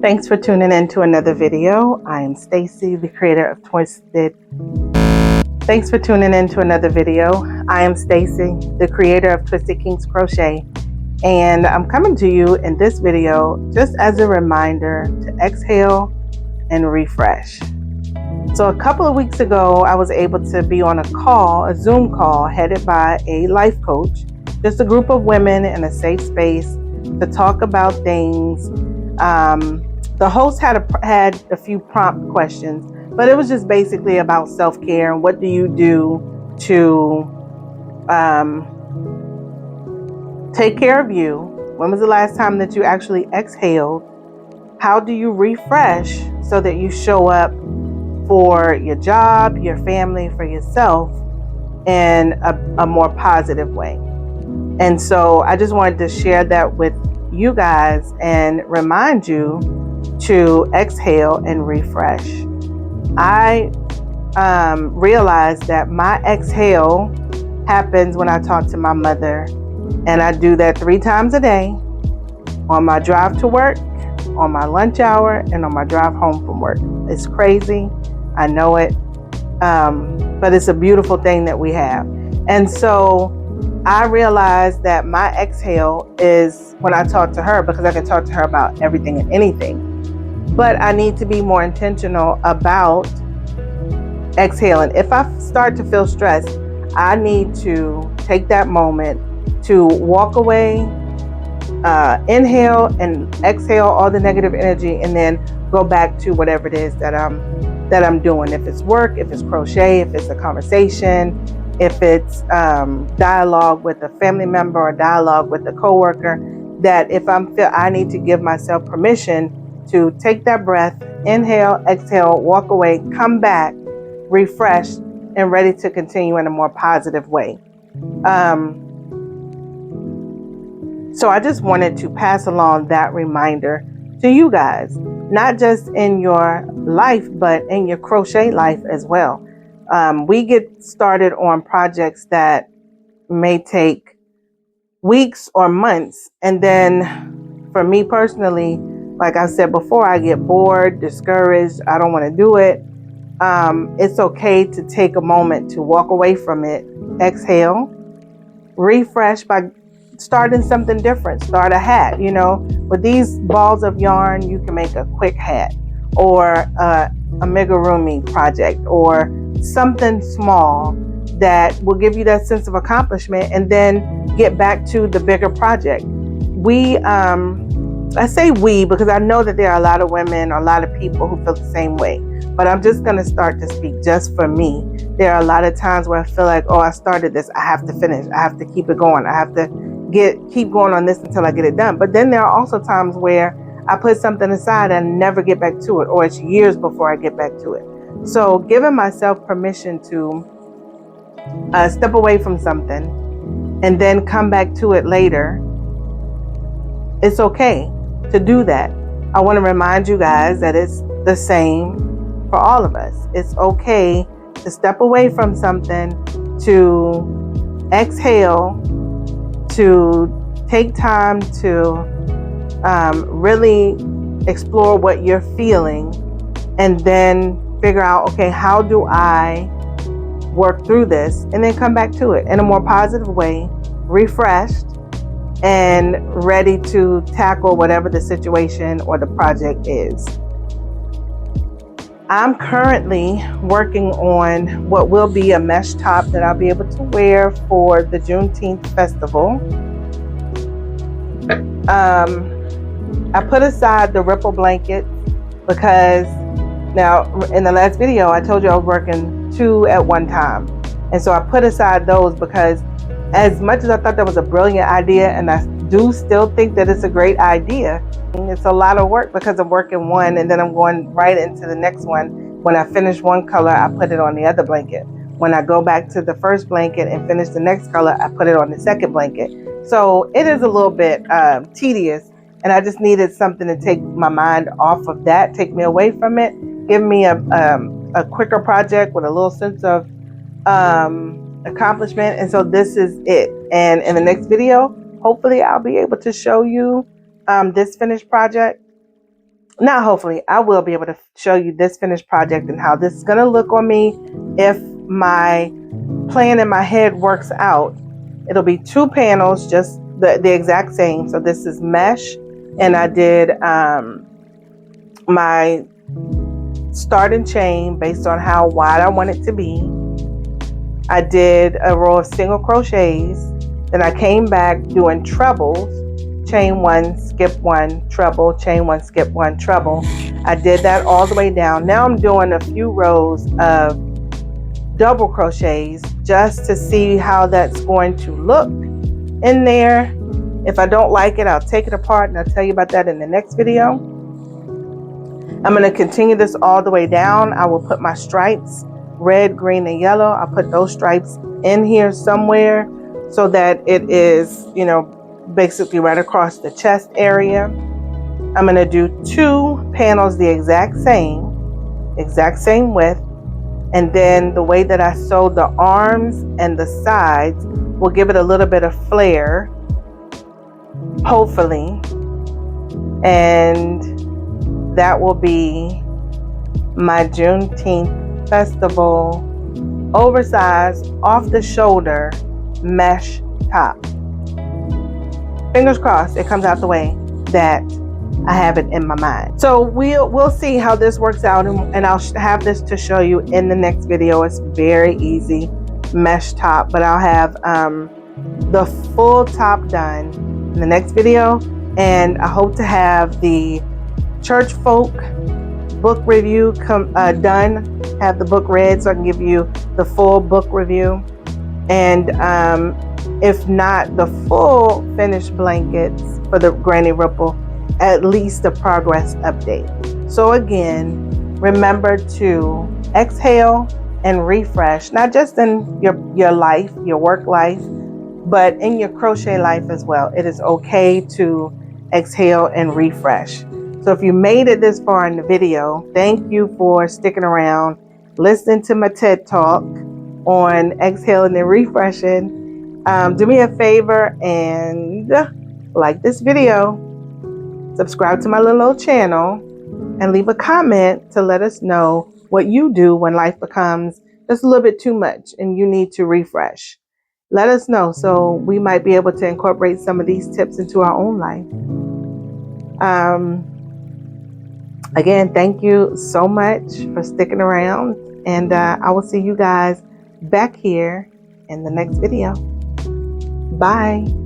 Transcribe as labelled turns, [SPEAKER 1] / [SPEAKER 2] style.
[SPEAKER 1] Thanks for tuning in to another video. I am Stacy, the creator of Twisted. Thanks for tuning in to another video. I am Stacy, the creator of Twisted Kinks Crochet, and I'm coming to you in this video just as a reminder to exhale and refresh. So a couple of weeks ago, I was able to be on a Zoom call headed by a life coach, just a group of women in a safe space to talk about things. The host had a few prompt questions, but it was just basically about self-care and what do you do to take care of you? When was the last time that you actually exhaled? How do you refresh so that you show up for your job, your family, for yourself in a more positive way? And so I just wanted to share that with you guys and remind you to exhale and refresh. I realized that my exhale happens when I talk to my mother, and I do that 3 times a day, on my drive to work, on my lunch hour, and on my drive home from work. It's crazy, I know it, but it's a beautiful thing that we have. And so I realized that my exhale is when I talk to her, because I can talk to her about everything and anything. But I need to be more intentional about exhaling. If I start to feel stressed, I need to take that moment to walk away, inhale and exhale all the negative energy, and then go back to whatever it is that I'm doing. If it's work, if it's crochet, if it's a conversation, if it's dialogue with a family member or dialogue with a coworker, that if I need to give myself permission to take that breath, inhale, exhale, walk away, come back, refreshed, and ready to continue in a more positive way. So I just wanted to pass along that reminder to you guys, not just in your life, but in your crochet life as well. We get started on projects that may take weeks or months. And then for me personally, like I said before, I get bored, discouraged. I don't want to do it. It's okay to take a moment to walk away from it, exhale, refresh by starting something different. Start a hat. With these balls of yarn, you can make a quick hat, or a amigurumi project, or something small that will give you that sense of accomplishment, and then get back to the bigger project. I say we because I know that there are a lot of women or a lot of people who feel the same way, but I'm just going to start to speak just for me. There are a lot of times where I feel like, oh, I started this, I have to finish, I have to keep it going, I have to keep going on this until I get it done. But then there are also times where I put something aside and never get back to it, or it's years before I get back to it. So giving myself permission to step away from something and then come back to it later, it's okay to do that. I want to remind you guys that it's the same for all of us. It's okay to step away from something, to exhale, to take time to really explore what you're feeling, and then figure out, okay, how do I work through this, and then come back to it in a more positive way, refreshed and ready to tackle whatever the situation or the project is. I'm currently working on what will be a mesh top that I'll be able to wear for the Juneteenth festival. I put aside the ripple blankets because now in the last video I told you I was working 2 at one time, and so I put aside those because as much as I thought that was a brilliant idea, and I do still think that it's a great idea, it's a lot of work because I'm working one and then I'm going right into the next one. When I finish one color, I put it on the other blanket. When I go back to the first blanket and finish the next color, I put it on the second blanket. So it is a little bit tedious, and I just needed something to take my mind off of that, take me away from it, give me a quicker project with a little sense of accomplishment. And so this is it. And in the next video, hopefully I'll be able to show you this finished project. not hopefully, I will be able to show you this finished project and how this is going to look on me if my plan in my head works out. It'll be 2 panels, just the exact same. So this is mesh, and I did my start and chain based on how wide I want it to be. I did a row of single crochets. Then I came back doing trebles, chain 1, skip 1, treble, chain 1, skip 1, treble. I did that all the way down. Now I'm doing a few rows of double crochets just to see how that's going to look in there. If I don't like it, I'll take it apart and I'll tell you about that in the next video. I'm going to continue this all the way down. I will put my stripes, red, green, and yellow. I'll put those stripes in here somewhere so that it is, basically right across the chest area. I'm going to do 2 panels the exact same width. And then the way that I sewed the arms and the sides will give it a little bit of flair, hopefully. And that will be my Juneteenth festival oversized off the shoulder mesh top. Fingers crossed it comes out the way that I have it in my mind. So we'll see how this works out, and I'll have this to show you in the next video. It's very easy mesh top, but I'll have the full top done in the next video, and I hope to have the Church Folk book review done, have the book read so I can give you the full book review, and if not the full finished blankets for the Granny Ripple, at least a progress update. So again, remember to exhale and refresh, not just in your life, your work life, but in your crochet life as well. It is okay to exhale and refresh. So if you made it this far in the video, thank you for sticking around, listening to my TED Talk on exhaling and refreshing. Do me a favor and like this video, subscribe to my little old channel, and leave a comment to let us know what you do when life becomes just a little bit too much and you need to refresh. Let us know so we might be able to incorporate some of these tips into our own life. Again, thank you so much for sticking around, and I will see you guys back here in the next video. Bye.